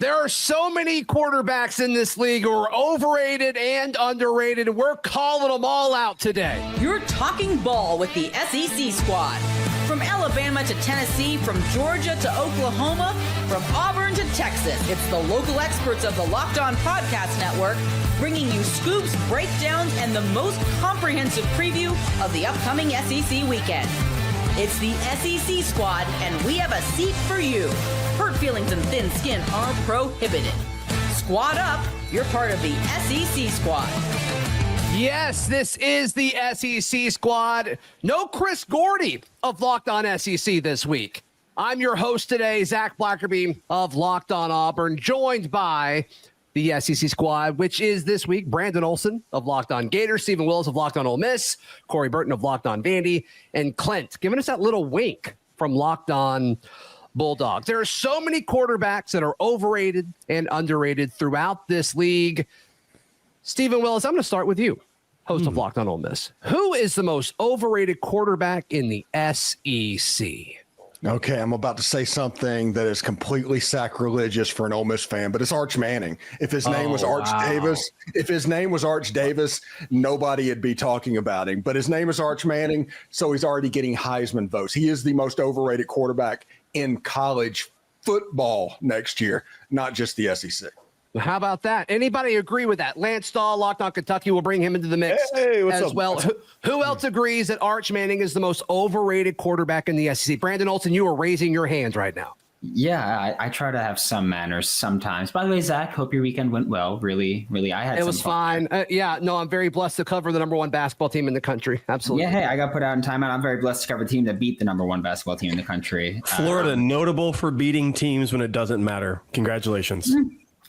There are so many quarterbacks in this league who are overrated and underrated, and we're calling them all out today. You're talking ball with the SEC squad. From Alabama to Tennessee, from Georgia to Oklahoma, from Auburn to Texas, it's the local experts of the Locked On Podcast Network bringing you scoops, breakdowns, and the most comprehensive preview of the upcoming SEC weekend. It's the SEC squad, and we have a seat for you. Hurt feelings and thin skin are prohibited. Squad up, you're part of the SEC squad. Yes, this is the SEC squad. No Chris Gordy of Locked On SEC this week. I'm your host today, Zach Blackerby of Locked On Auburn, joined by the SEC squad, which is this week Brandon Olson of Locked On Gators, Stephen Willis of Locked On Ole Miss, Corey Burton of Locked On Vandy, and Clint giving us that little wink from Locked On Bulldogs. There are so many quarterbacks that are overrated and underrated throughout this league. Stephen Willis, I'm going to start with you, host of Locked On Ole Miss. Who is the most overrated quarterback in the SEC? Okay, I'm about to say something that is completely sacrilegious for an Ole Miss fan, but it's Arch Manning. If his name was Arch Davis, nobody would be talking about him. But his name is Arch Manning, so he's already getting Heisman votes. He is the most overrated quarterback in college football next year, not just the SEC. How about that? Anybody agree with that? Lance Stahl, Locked On Kentucky, will bring him into the mix as up? Well. Who else agrees that Arch Manning is the most overrated quarterback in the SEC? Brandon Olson, you are raising your hands right now. Yeah, I try to have some manners sometimes. By the way, Zach, hope your weekend went well. Really, I had. It was fine. I'm very blessed to cover the number one basketball team in the country. Absolutely. Yeah, hey, I got put out in timeout. I'm very blessed to cover a team that beat the number one basketball team in the country. Florida, notable for beating teams when it doesn't matter. Congratulations.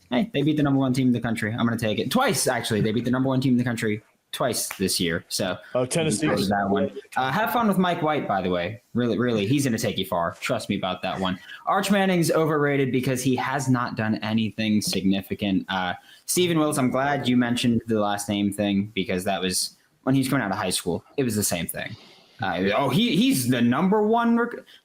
Hey, they beat the number one team in the country. I'm going to take it. Twice, actually. They beat the number one team in the country twice this year. So, Tennessee. That one. Have fun with Mike White, by the way. Really. He's going to take you far. Trust me about that one. Arch Manning's overrated because he has not done anything significant. Stephen Willis, I'm glad you mentioned the last name thing because that was when he was coming out of high school. It was the same thing. He's the number one.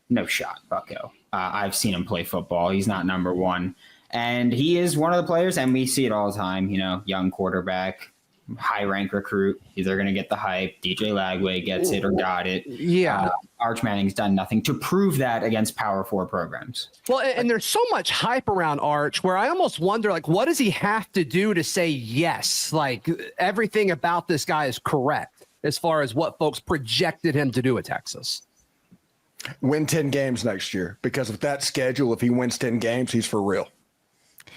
No shot, bucko. I've seen him play football. He's not number one. And he is one of the players, and we see it all the time, young quarterback, high-rank recruit. They're going to get the hype. DJ Lagway gets it or got it. Yeah. Arch Manning's done nothing to prove that against Power 4 programs. Well, and there's so much hype around Arch where I almost wonder, what does he have to do to say yes? Everything about this guy is correct as far as what folks projected him to do at Texas. Win 10 games next year, because with that schedule, if he wins 10 games, he's for real.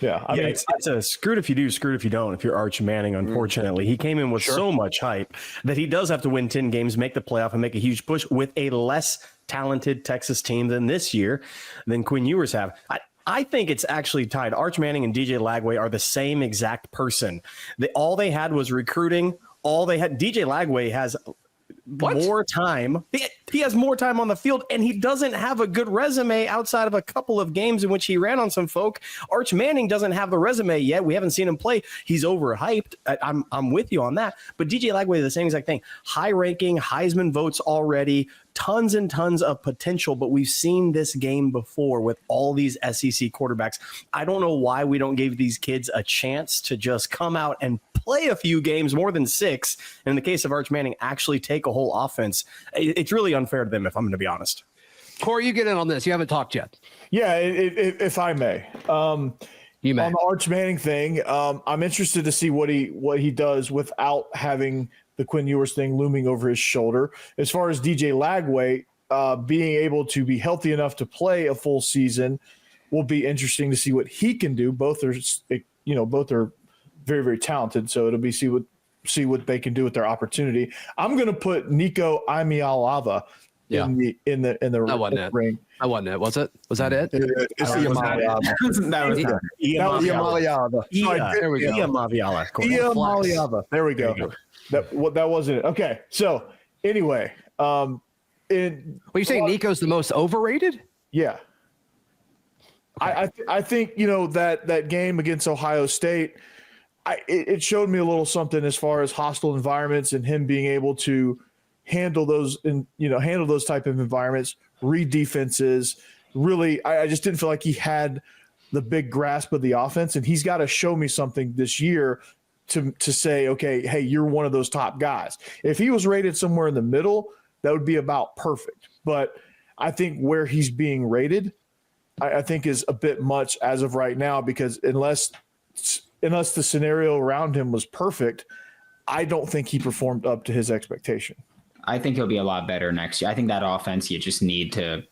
Yeah, I mean, it's a screwed if you do, screwed if you don't. If you're Arch Manning, unfortunately, he came in with so much hype that he does have to win 10 games, make the playoff, and make a huge push with a less talented Texas team than this year than Quinn Ewers have. I think it's actually tied. Arch Manning and DJ Lagway are the same exact person. All they had was recruiting. All they had. DJ Lagway has more time. He has more time on the field, and he doesn't have a good resume outside of a couple of games in which he ran on some folk. Arch Manning doesn't have the resume yet. We haven't seen him play. He's overhyped. I'm with you on that. But DJ Lagway, the same exact thing. High ranking, Heisman votes already, tons and tons of potential, but we've seen this game before with all these SEC quarterbacks. I don't know why we don't give these kids a chance to just come out and play a few games, more than 6. And in the case of Arch Manning, actually take a whole offense. It's really unfair to them, if I'm going to be honest. Corey, you get in on this. You haven't talked yet. Yeah, if I may. You may. On the Arch Manning thing, I'm interested to see what he does without having the Quinn Ewers thing looming over his shoulder. As far as DJ Lagway being able to be healthy enough to play a full season will be interesting to see what he can do. Both are very, very talented, so it'll be see what they can do with their opportunity. I'm going to put Nico Iamaleava in the ring. That wasn't it, was it? Was that it? It's Iamaleava. There we go. Iamaleava. There we go. That wasn't it. Okay, so anyway, you saying Nico's the most overrated? Yeah. Okay. I think that game against Ohio State, it showed me a little something as far as hostile environments and him being able to handle those type of environments, read defenses. Really, I just didn't feel like he had the big grasp of the offense, and he's got to show me something this year to say, okay, hey, you're one of those top guys. If he was rated somewhere in the middle, that would be about perfect. But I think where he's being rated, I think is a bit much as of right now, because unless the scenario around him was perfect, I don't think he performed up to his expectation. I think he'll be a lot better next year. I think that offense, you just need to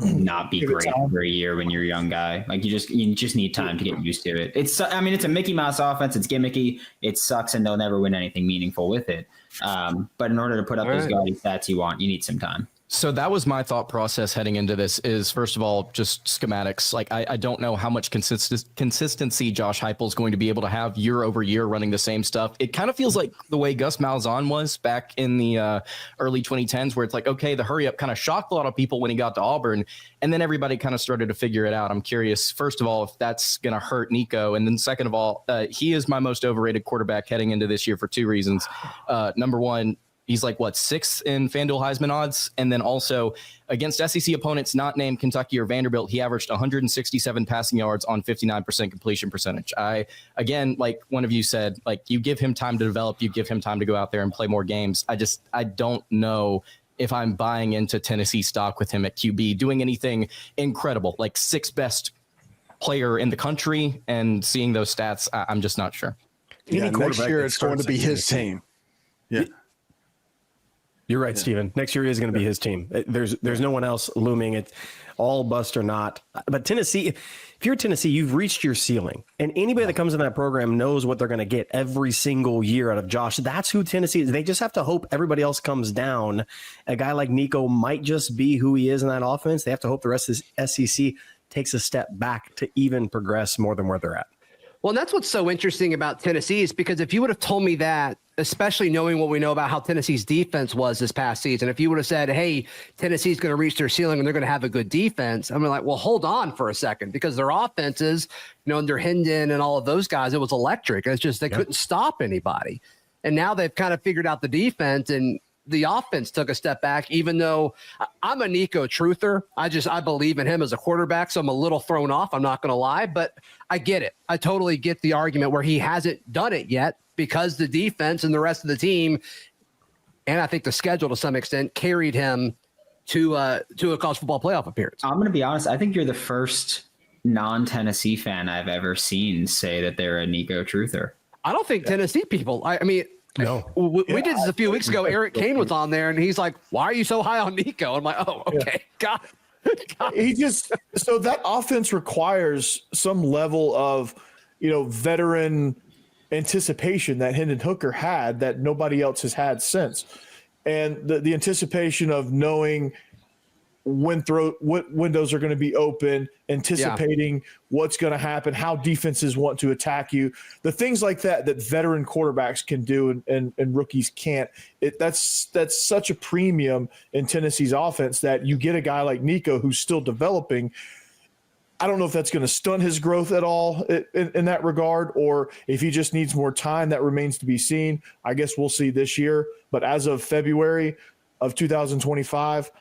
not be great for a year when you're a young guy. Like you just need time to get used to it. It's a Mickey Mouse offense. It's gimmicky. It sucks, and they'll never win anything meaningful with it. But in order to put up those gaudy stats you want, you need some time. So that was my thought process heading into this is, first of all, just schematics. Like, I don't know how much consistency Josh Heupel's going to be able to have year over year running the same stuff. It kind of feels like the way Gus Malzahn was back in the early 2010s, where it's like, okay, the hurry up kind of shocked a lot of people when he got to Auburn, and then everybody kind of started to figure it out. I'm curious, first of all, if that's going to hurt Nico. And then second of all, he is my most overrated quarterback heading into this year for two reasons. Number one, he's like, sixth in FanDuel Heisman odds? And then also against SEC opponents not named Kentucky or Vanderbilt, he averaged 167 passing yards on 59% completion percentage. Again, like one of you said, like you give him time to develop, you give him time to go out there and play more games. I don't know if I'm buying into Tennessee stock with him at QB, doing anything incredible, like sixth best player in the country, and seeing those stats, I'm just not sure. Yeah, next year it's going to be his team. Yeah. You're right, Steven. Next year is going to be his team. There's no one else looming. It's all bust or not. But Tennessee, if you're Tennessee, you've reached your ceiling. And anybody that comes in that program knows what they're going to get every single year out of Josh. That's who Tennessee is. They just have to hope everybody else comes down. A guy like Nico might just be who he is in that offense. They have to hope the rest of the SEC takes a step back to even progress more than where they're at. Well, and that's what's so interesting about Tennessee is because if you would have told me that, especially knowing what we know about how Tennessee's defense was this past season, if you would have said, hey, Tennessee's going to reach their ceiling and they're going to have a good defense, I'm like, well, hold on for a second, because their offenses, under Hendon and all of those guys, it was electric. It's just they couldn't stop anybody. And now they've kind of figured out the defense, and the offense took a step back, even though I'm a Nico truther. I believe in him as a quarterback, so I'm a little thrown off. I'm not going to lie, but I get it. I totally get the argument where he hasn't done it yet because the defense and the rest of the team, and I think the schedule to some extent, carried him to a college football playoff appearance. I'm going to be honest. I think you're the first non-Tennessee fan I've ever seen say that they're a Nico truther. I don't think Tennessee people, no, we did this a few weeks ago. Eric Kane was on there, and he's like, "Why are you so high on Nico?" I'm like, "Oh, okay, got it." So that offense requires some level of, veteran anticipation that Hendon Hooker had that nobody else has had since, and the anticipation of knowing what windows are going to be open, anticipating what's going to happen, how defenses want to attack you, the things like that veteran quarterbacks can do and rookies can't. That's such a premium in Tennessee's offense that you get a guy like Nico who's still developing. I don't know if that's going to stunt his growth at all in that regard, or if he just needs more time. That remains to be seen. I guess we'll see this year. But as of February of 2025,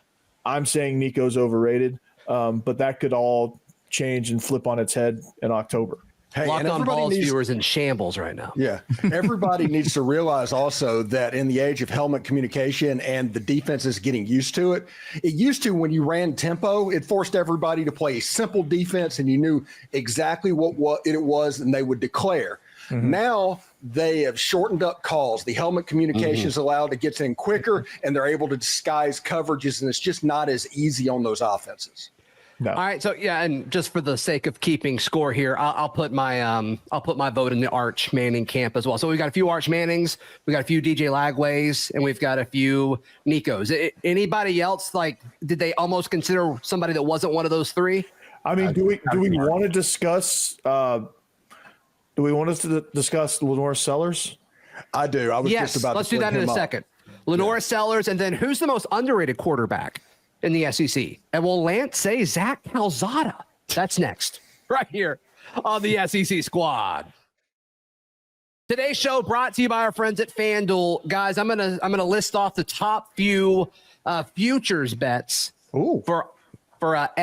I'm saying Nico's overrated, but that could all change and flip on its head in October. Hey, Locked on Balls viewers in shambles right now. Yeah. Everybody needs to realize also that in the age of helmet communication and the defense is getting used to it, it used to, when you ran tempo, it forced everybody to play a simple defense and you knew exactly what it was and they would declare. Mm-hmm. Now they have shortened up calls. The helmet communication is allowed to get in quicker, and they're able to disguise coverages, and it's just not as easy on those offenses. No. All right, so and just for the sake of keeping score here, I'll put my vote in the Arch Manning camp as well. So we've got a few Arch Mannings, we got a few DJ Lagways, and we've got a few Nicos. Anybody else, did they almost consider somebody that wasn't one of those three? I mean, do we want to discuss? Do we want us to discuss Lenor Sellers? I do. I was just about to let's do that in a second. Lenor Sellers, and then who's the most underrated quarterback in the SEC? And will Lance say Zach Calzada? That's next, right here on the SEC Squad. Today's show brought to you by our friends at FanDuel. Guys, I'm gonna list off the top few futures bets for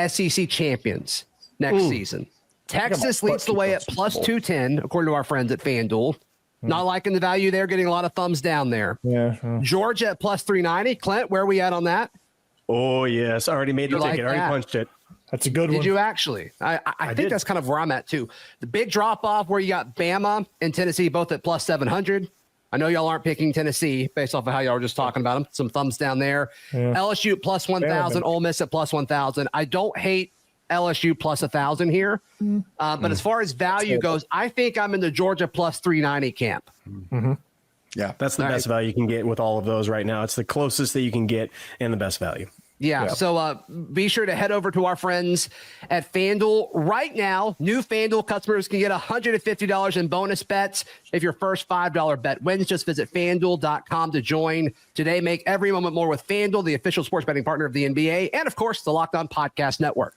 SEC champions next season. Texas leads the way at plus 210, according to our friends at FanDuel. Not liking the value there, getting a lot of thumbs down there. Yeah. Georgia at plus 390. Clint, where are we at on that? Oh, yes. I already made the ticket. Already punched it. That's a good one. Did you actually? I think did. that's kind of where I'm at, too. The big drop-off where you got Bama and Tennessee both at plus 700. I know y'all aren't picking Tennessee based off of how y'all were just talking about them. Some thumbs down there. Yeah. LSU at plus 1,000. Ole Miss at plus 1,000. I don't hate LSU plus 1,000 here. But as far as value goes, I think I'm in the Georgia plus 390 camp. Mm-hmm. Yeah. That's the best value you can get with all of those right now. It's the closest that you can get and the best value. Yeah. So be sure to head over to our friends at FanDuel. Right now, new FanDuel customers can get $150 in bonus bets if your first $5 bet wins. Just visit FanDuel.com to join today. Make every moment more with FanDuel, the official sports betting partner of the NBA, and, of course, the Locked On Podcast Network.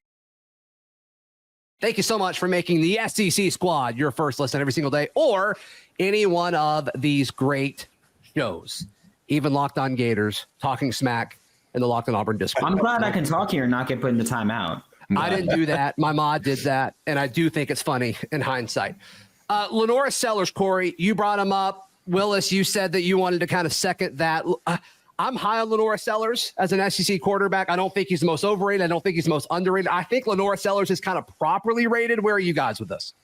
Thank you so much for making the SEC Squad your first listen every single day, or any one of these great shows, even Locked On Gators, Talking Smack, and the Locked On Auburn Discord. I'm glad I can talk here and not get put in the timeout. I didn't do that. My mod did that, and I do think it's funny in hindsight. Lenor Sellers, Corey, you brought him up. Willis, you said that you wanted to kind of second that. I'm high on Lenor Sellers as an SEC quarterback. I don't think he's the most overrated. I don't think he's the most underrated. I think Lenor Sellers is kind of properly rated. Where are you guys with this?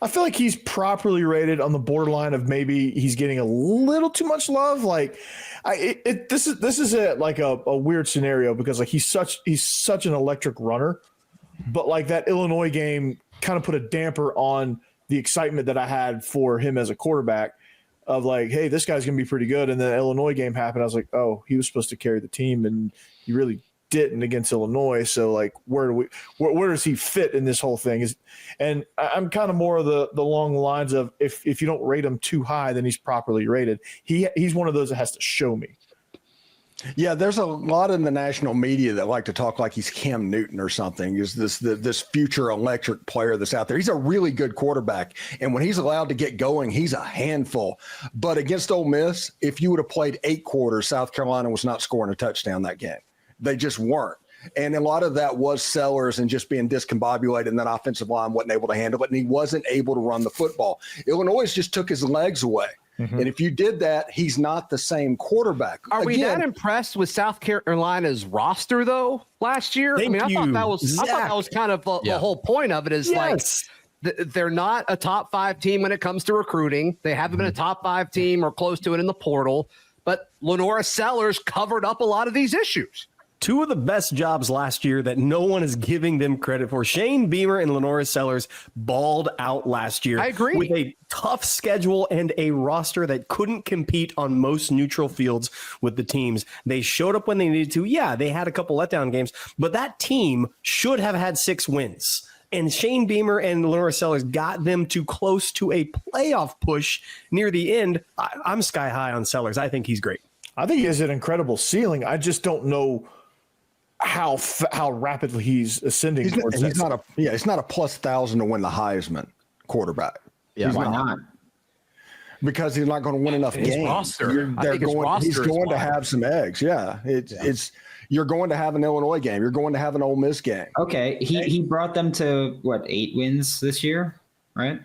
I feel like he's properly rated on the borderline of maybe he's getting a little too much love. Like, this is a weird scenario because like he's such an electric runner, but like that Illinois game kind of put a damper on the excitement that I had for him as a quarterback. Of like, hey, this guy's gonna be pretty good. And then the Illinois game happened. I was like, oh, he was supposed to carry the team, and he really didn't against Illinois. So like, where does he fit in this whole thing? And I'm kind of more of the along the lines of if you don't rate him too high, then he's properly rated. He's one of those that has to show me. Yeah, there's a lot in the national media that like to talk like he's Cam Newton or something. Is this future electric player that's out there? He's a really good quarterback, and when he's allowed to get going, he's a handful. But against Ole Miss, if you would have played 8 quarters, South Carolina was not scoring a touchdown that game. They just weren't. And a lot of that was Sellers and just being discombobulated, and that offensive line wasn't able to handle it, and he wasn't able to run the football. Illinois just took his legs away. Mm-hmm. And if you did that, he's not the same quarterback. Are we that impressed with South Carolina's roster, though, last year? I thought that was kind of the whole point of it is like they're not a top 5 team when it comes to recruiting. They haven't been a top 5 team or close to it in the portal. But Lenor Sellers covered up a lot of these issues. 2 of the best jobs last year that no one is giving them credit for. Shane Beamer and Lenora Sellers balled out last year. I agree. With a tough schedule and a roster that couldn't compete on most neutral fields with the teams. They showed up when they needed to. Yeah, they had a couple letdown games, but that team should have had 6 wins. And Shane Beamer and Lenora Sellers got them to close to a playoff push near the end. I'm sky high on Sellers. I think he's great. I think he has an incredible ceiling. I just don't know how rapidly he's ascending. He's not a plus 1,000 to win the Heisman quarterback. Yeah, why not? Because he's not going to win enough games. He's going to have some eggs. Yeah, you're going to have an Illinois game. You're going to have an Ole Miss game. Okay, he brought them to 8 wins this year, right?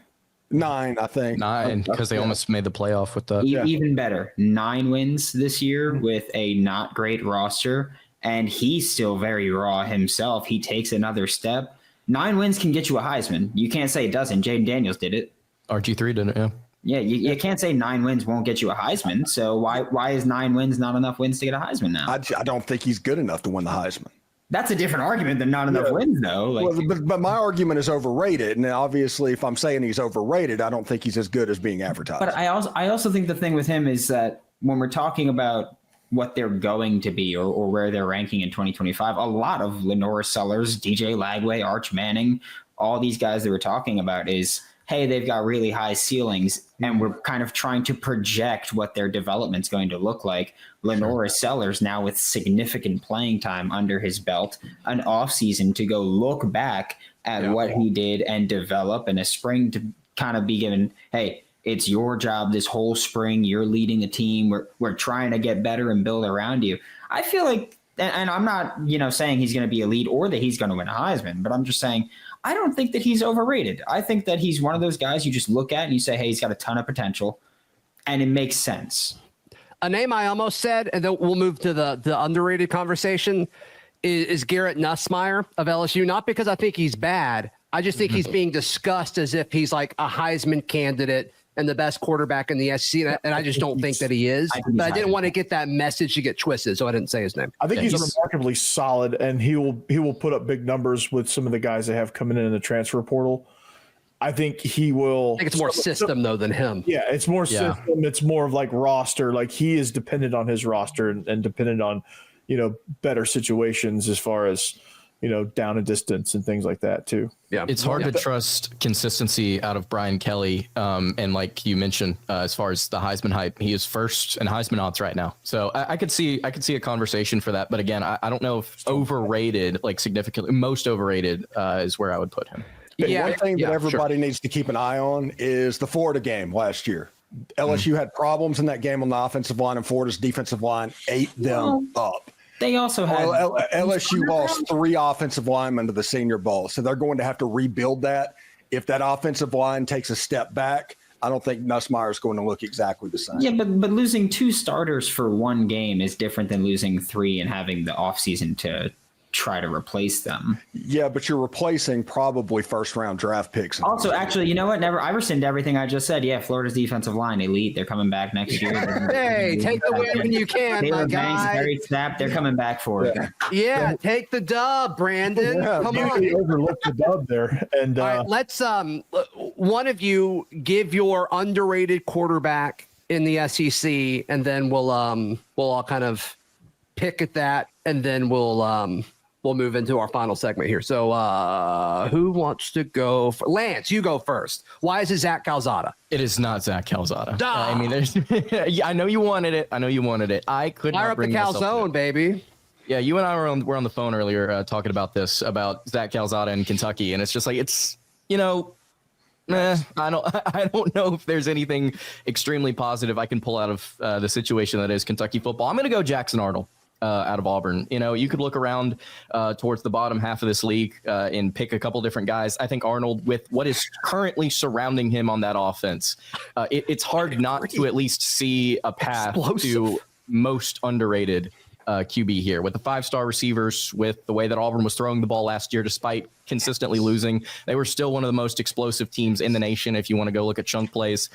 9, I think. 9 because they almost made the playoff with the even better. 9 wins this year with a not great roster. And he's still very raw himself. He takes another step. 9 wins can get you a Heisman. You can't say it doesn't. Jaden Daniels did it. RG3 did it, yeah. Yeah, you can't say 9 wins won't get you a Heisman. So why is 9 wins not enough wins to get a Heisman now? I don't think he's good enough to win the Heisman. That's a different argument than not enough wins, though. But my argument is overrated. And obviously, if I'm saying he's overrated, I don't think he's as good as being advertised. But I also think the thing with him is that when we're talking about what they're going to be or where they're ranking in 2025. A lot of Lenor Sellers, DJ Lagway, Arch Manning, all these guys that we're talking about is, hey, they've got really high ceilings and we're kind of trying to project what their development's going to look like. Lenor Sellers now with significant playing time under his belt, an offseason to go look back at what he did and develop, and a spring to kind of be given, hey, it's your job this whole spring. You're leading a team. We're trying to get better and build around you. I feel like, and I'm not, saying he's going to be elite or that he's going to win a Heisman, but I'm just saying I don't think that he's overrated. I think that he's one of those guys you just look at and you say, hey, he's got a ton of potential, and it makes sense. A name I almost said, and then we'll move to the underrated conversation, is Garrett Nussmeier of LSU. Not because I think he's bad. I just think he's being discussed as if he's like a Heisman candidate and the best quarterback in the SEC, and I just don't think that he is. But I didn't want to get that message to get twisted, so I didn't say his name. I think he's remarkably solid, and he will put up big numbers with some of the guys they have coming in the transfer portal. I think he will. I think it's more system though than him. Yeah, it's more system. It's more of like roster. Like he is dependent on his roster and dependent on, better situations as far as, down and distance and things like that too. Yeah, it's hard to trust consistency out of Brian Kelly. And like you mentioned, as far as the Heisman hype, he is first in Heisman odds right now. So I could see a conversation for that. But again, I don't know if overrated, like significantly most overrated, is where I would put him. One thing that everybody needs to keep an eye on is the Florida game last year. LSU had problems in that game on the offensive line, and Florida's defensive line ate them up. They also had LSU lost 3 offensive linemen to the Senior Bowl, so they're going to have to rebuild that. If that offensive line takes a step back, I don't think Nussmeier is going to look exactly the same. Yeah, but losing 2 starters for one game is different than losing 3 and having the offseason to try to replace them. Yeah, but you're replacing probably first-round draft picks. Also, actually, you know what? I rescind everything I just said. Yeah, Florida's defensive line, elite. They're coming back next year. Hey, take the win when you can, my guy. Harry Snap, they're coming back for it. Yeah, take the dub, Brandon. Come on. You overlooked the dub there. And all right, let's one of you give your underrated quarterback in the SEC, and then we'll all kind of pick at that, and then we'll move into our final segment here. So who wants to go? Lance, you go first. Why is it Zach Calzada? It is not Zach Calzada. I mean, there's. I know you wanted it. I could not bring myself up the calzone, baby. Yeah, you and I were on the phone earlier talking about this, about Zach Calzada in Kentucky, and it's just like I don't know if there's anything extremely positive I can pull out of the situation that is Kentucky football. I'm going to go Jackson Arnold. Out of Auburn. You could look around towards the bottom half of this league and pick a couple different guys. I think Arnold, with what is currently surrounding him on that offense, it's hard not to at least see a path to most underrated QB here. With the 5-star receivers, with the way that Auburn was throwing the ball last year, despite consistently losing, they were still one of the most explosive teams in the nation. If you want to go look at chunk plays,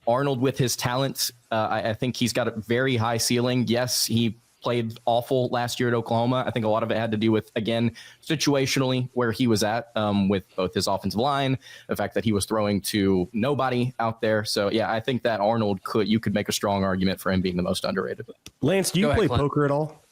Arnold with his talent, I think he's got a very high ceiling. Yes, he played awful last year at Oklahoma. I think a lot of it had to do with, again, situationally where he was at with both his offensive line, the fact that he was throwing to nobody out there. So, yeah, I think that Arnold you could make a strong argument for him being the most underrated. Lance, do you play poker at all?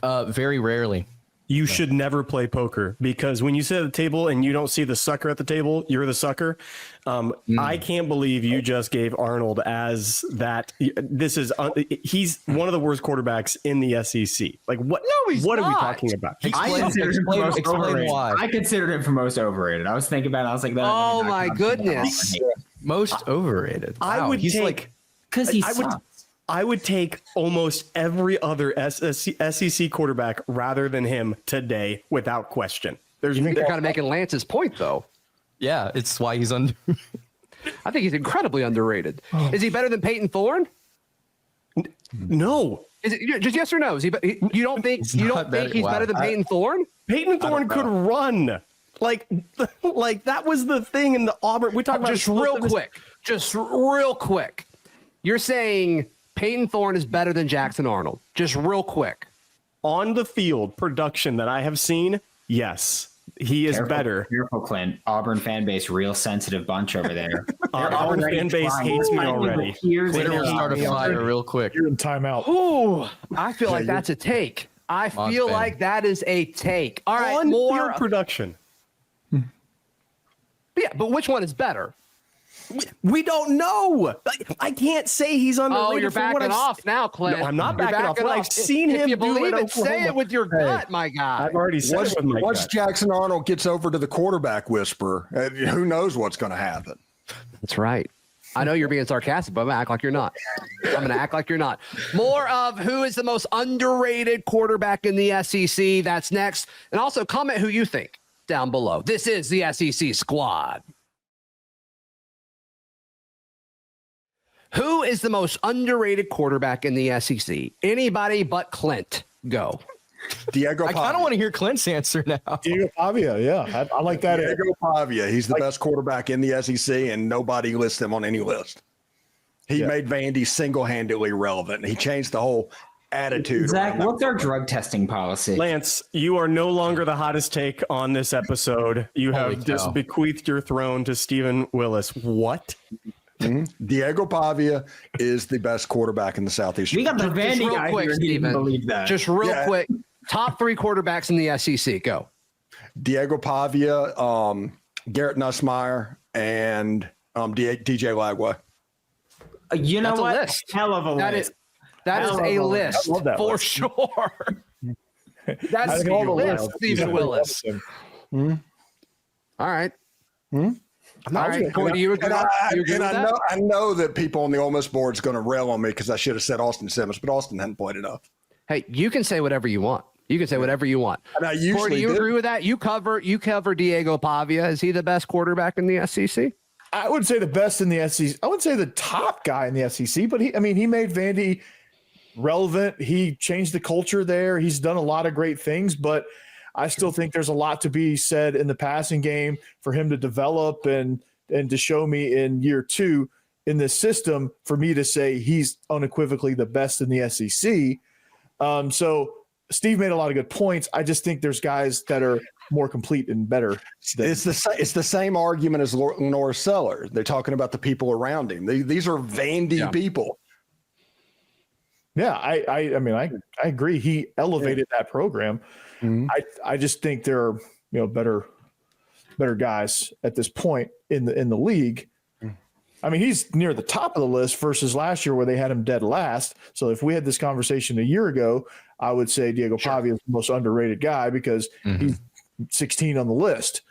Very rarely. You should never play poker, because when you sit at the table and you don't see the sucker at the table, you're the sucker. I can't believe you just gave Arnold as that. He's one of the worst quarterbacks in the SEC. Like what? No, he's what not. Are we talking about? I considered him for most overrated. I considered him for most overrated. I was thinking about it. I was like, oh my goodness, most overrated. Wow. I would because I would take almost every other SEC quarterback rather than him today without question. They're kind of making Lance's point, though. Yeah, it's why he's under. I think he's incredibly underrated. Is he better than Peyton Thorne? No. Is it just yes or no? Is he? You don't think he's better than Peyton Thorne? Peyton Thorne could run. Like that was the thing in the Auburn. We talked about just real quick. You're saying Peyton Thorne is better than Jackson Arnold. Just real quick. On the field production that I have seen, yes, he is better. Careful, Clint. Auburn fan base, real sensitive bunch over there. Auburn fan base hates me already. Clint will start a fire real quick. You're in timeout. Ooh, I feel like that's a take. I feel like that is a take. All right, more production. Yeah, but which one is better? We don't know. I can't say he's underrated. Oh, you're backing off now, Clint. No, I'm not backing off. I've seen him do it. Say it with your gut, my guy. I've already said it with my gut. Once Jackson Arnold gets over to the quarterback whisperer, who knows what's going to happen? That's right. I know you're being sarcastic, but I'm going to act like you're not. I'm going to act like you're not. More of who is the most underrated quarterback in the SEC. That's next. And also comment who you think. down below. This is the SEC Squad. Who is the most underrated quarterback in the SEC? Anybody but Clint. Go. Diego I Pavia. kind of want to hear Clint's answer now. Diego Pavia, yeah. I like that. Diego Pavia. He's the best quarterback in the SEC, and nobody lists him on any list. He made Vandy single-handedly relevant. He changed the whole attitude. Zach, what's our drug testing policy? Lance, you are no longer the hottest take on this episode. You have just bequeathed your throne to Stephen Willis. What? Mm-hmm. Diego Pavia is the best quarterback in the Southeastern. We got the Vandy real guy quick, here. Steven. Believe that. Just real quick. Top 3 quarterbacks in the SEC. Go. Diego Pavia, Garrett Nussmeier, and DJ Lagway. You know That's a what? list. Hell of a list. That is a list I love that for list. sure. That's a list, Stephen Willis. Mm-hmm. All right. All right. Corey, do you agree, you agree with that? I know that people on the Ole Miss board is going to rail on me because I should have said Austin Simmons, but Austin hadn't played enough. Hey, you can say whatever you want. You can say whatever you want. And I usually Corey, do you do. agree with that? You cover Diego Pavia. Is he the best quarterback in the SEC? I would say the best in the SEC. I would say the top guy in the SEC, but he made Vandy relevant. He changed the culture there. He's done a lot of great things, but I still think there's a lot to be said in the passing game for him to develop and to show me in year 2 in this system for me to say he's unequivocally the best in the SEC. So Steve made a lot of good points. I just think there's guys that are more complete and better. It's the same argument as Lenor Seller. They're talking about the people around him. These are Vandy people. Yeah, I agree. He elevated that program. Mm-hmm. I just think there are better guys at this point in the league. I mean, he's near the top of the list versus last year where they had him dead last. So if we had this conversation a year ago, I would say Diego Pavia is the most underrated guy because he's 16 on the list.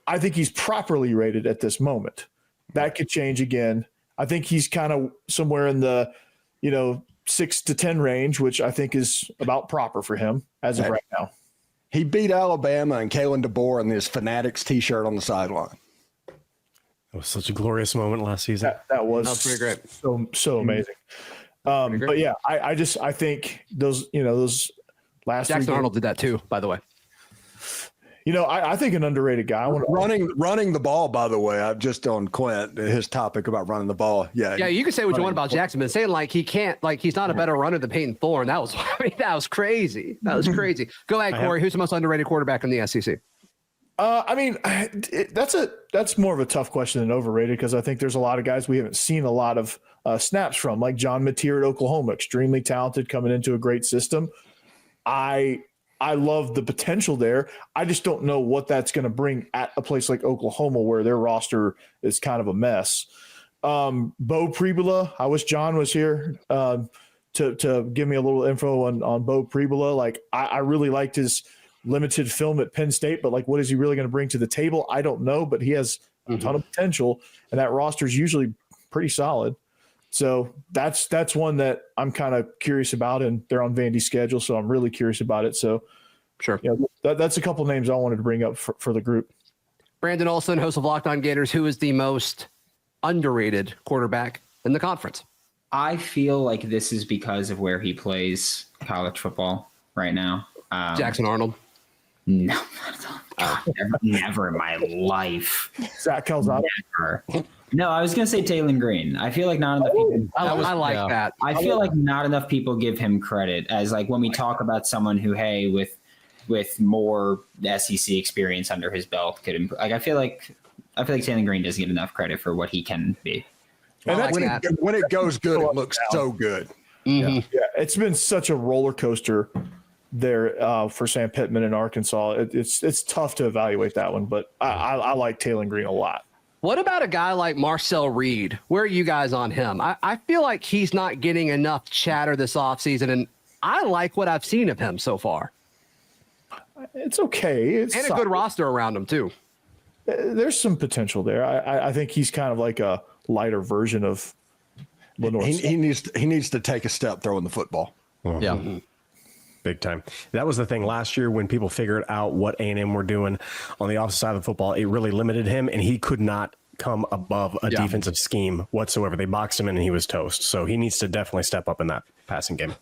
I think he's properly rated at this moment. That could change again. I think he's kind of somewhere in the 6 to 10 range, which I think is about proper for him as of right now. He beat Alabama and Kalen DeBoer in his Fanatics T-shirt on the sideline. It was such a glorious moment last season. That was pretty great. So amazing. But yeah, I think those last Jackson 3 games, Arnold did that too, by the way. I think an underrated guy. Running the ball, by the way, I'm just on Clint, his topic about running the ball. Yeah, you can say what you want about Jackson, but saying like he can't, like he's not a better runner than Peyton Thorne, that was crazy. That was crazy. Go ahead, Corey. Who's the most underrated quarterback in the SEC? That's more of a tough question than overrated because I think there's a lot of guys we haven't seen a lot of snaps from, like John Mateer at Oklahoma, extremely talented, coming into a great system. I love the potential there. I just don't know what that's going to bring at a place like Oklahoma where their roster is kind of a mess. Bo Pribula, I wish John was here to give me a little info on Bo Pribula. Like I really liked his limited film at Penn State, but like what is he really going to bring to the table? I don't know, but he has a ton of potential, and that roster is usually pretty solid. So that's one that I'm kind of curious about, and they're on Vandy's schedule, so I'm really curious about it. So, sure, that's a couple names I wanted to bring up for the group. Brandon Olson, host of Locked On Gators, who is the most underrated quarterback in the conference? I feel like this is because of where he plays college football right now. Jackson Arnold. No, never in my life. Zach Calzada. Never. No, I was going to say Taylor Green. I feel like not enough people. I like that. I feel like not enough people give him credit as like when we talk about someone who, hey, with more SEC experience under his belt could improve. Like I feel like Taylor Green doesn't get enough credit for what he can be. And when it goes good, it looks so good. Mm-hmm. Yeah, it's been such a roller coaster there for Sam Pittman in Arkansas. It's tough to evaluate that one, but I like Taylor Green a lot. What about a guy like Marcel Reed? Where are you guys on him? I feel like he's not getting enough chatter this offseason, and I like what I've seen of him so far. It's okay. And a good roster around him, too. There's some potential there. I think he's kind of like a lighter version of Lenor. He needs to take a step throwing the football. Yeah. Mm-hmm. Big time. That was the thing last year when people figured out what A&M were doing on the offensive side of the football. It really limited him, and he could not come above a defensive scheme whatsoever. They boxed him in, and he was toast. So he needs to definitely step up in that passing game.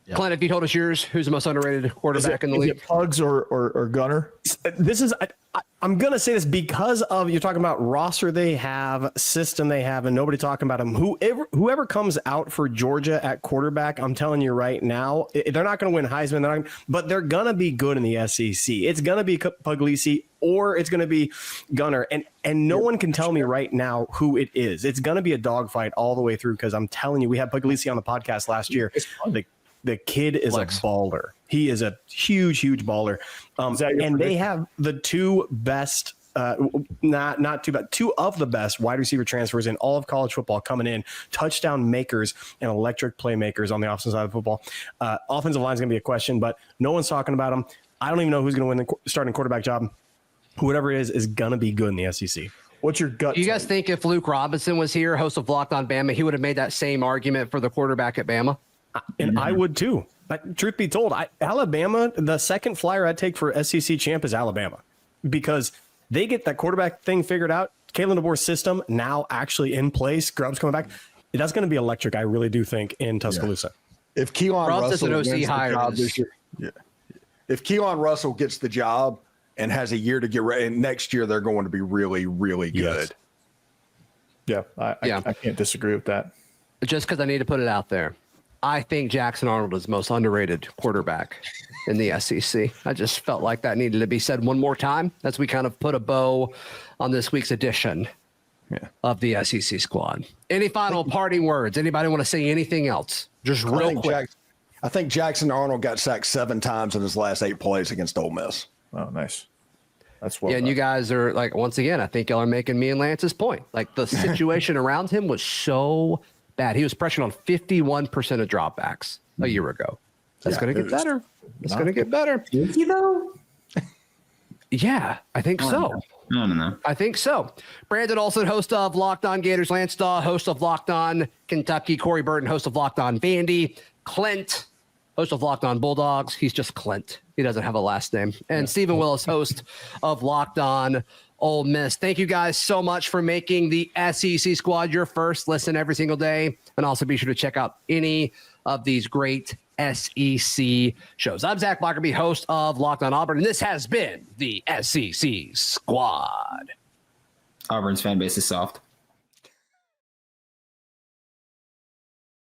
Yeah. Clint, if you told us yours, who's the most underrated quarterback in the league? Is it Pugs or Gunner? This is I'm going to say this because of you're talking about roster they have, system they have, and nobody talking about them. Whoever comes out for Georgia at quarterback, I'm telling you right now, they're not going to win Heisman, but they're going to be good in the SEC. It's going to be Puglisi or it's going to be Gunner, and no one can tell me right now who it is. It's going to be a dogfight all the way through because I'm telling you, we had Puglisi on the podcast last year. The kid is a baller. He is a huge baller. And they have the two best, not too bad, two of the best wide receiver transfers in all of college football coming in, touchdown makers and electric playmakers on the offensive side of football. Offensive line is going to be a question, but no one's talking about them. I don't even know who's going to win the starting quarterback job. Whoever it is going to be good in the SEC. What's your gut? Do you guys think if Luke Robinson was here, host of Locked on Bama, he would have made that same argument for the quarterback at Bama? And I would too. But truth be told, Alabama, the second flyer I'd take for SEC champ is Alabama because they get that quarterback thing figured out. Kalen DeBoer's system now actually in place. Grubb's coming back. That's going to be electric, I really do think, in Tuscaloosa. Yeah. If Keelan Russell wins the job this year, if Keelan Russell gets the job and has a year to get ready, and next year they're going to be really, really good. Yes. Yeah, I can't disagree with that. Just because I need to put it out there. I think Jackson Arnold is the most underrated quarterback in the SEC. I just felt like that needed to be said one more time as we kind of put a bow on this week's edition of the SEC squad. Any final parting words? Anybody want to say anything else? Just real quick. I think Jackson Arnold got sacked 7 times in his last 8 plays against Ole Miss. Oh, nice. That's well. Yeah, and you guys are like, once again, I think y'all are making me and Lance's point. Like the situation around him was so bad. He was pressured on 51% of dropbacks a year ago. That's going to get better. It's going to get better. Is he though? Yeah, I think so. No. I think so. Brandon Olson, host of Locked On Gators. Lance Daw, host of Locked On Kentucky. Corey Burton, host of Locked On Vandy. Clint, host of Locked On Bulldogs. He's just Clint. He doesn't have a last name. And Stephen Willis, host of Locked On Ole Miss. Thank you guys so much for making the SEC squad your first listen every single day. And also be sure to check out any of these great SEC shows. I'm Zach Blackerby, host of Locked On Auburn, and this has been the SEC squad. Auburn's fan base is soft.